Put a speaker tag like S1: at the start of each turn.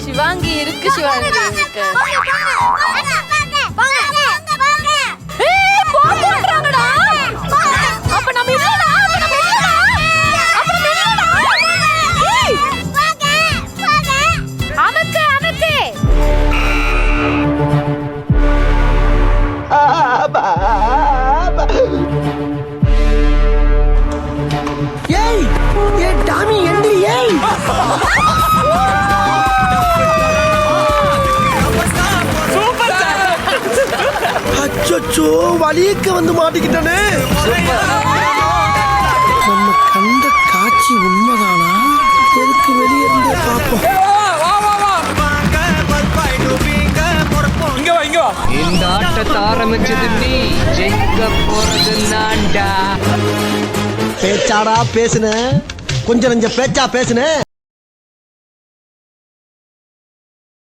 S1: சிவாங்கி இருக்கு சிவாங்கி இருக்கு. அப்ப நம்ம இல்லடா, அப்புறம் இல்லடா. அமக்கு அமக்கு.
S2: ஏய் ஏ டாமி எந்திரி ஏய். அச்சோ வலியக்க வந்து மாட்டிக்கிட்டானே. நம்ம கண்ட காட்சி உண்மைதானா? எதுக்கு வெளியே இருந்தே பார்ப்போம்.
S3: இந்த ஆட்டத்தை ஆரம்பிச்சது நீ, ஜெயிக்க போறது நான்டா.
S2: பேச்சாடா பேசுன, கொஞ்சம் நஞ்ச பேச்சா பேசுன.